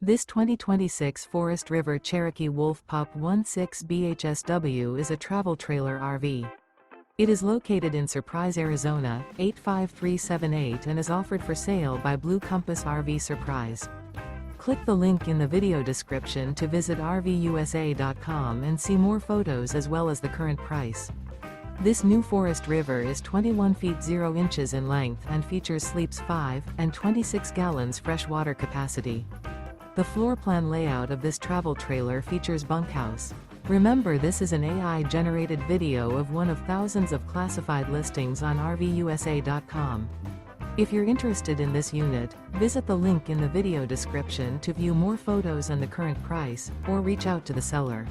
This 2026 Forest River Cherokee Wolf Pup 16 BHSW is a travel trailer RV. It is located in Surprise, Arizona, 85378 and is offered for sale by Blue Compass RV Surprise. Click the link in the video description to visit RVUSA.com and see more photos as well as the current price. This new Forest River is 21 feet 0 inches in length and features sleeps 5 and 26 gallons fresh water capacity. The floor plan layout of this travel trailer features bunkhouse. Remember, this is an AI-generated video of one of thousands of classified listings on RVUSA.com. If you're interested in this unit, visit the link in the video description to view more photos and the current price, or reach out to the seller.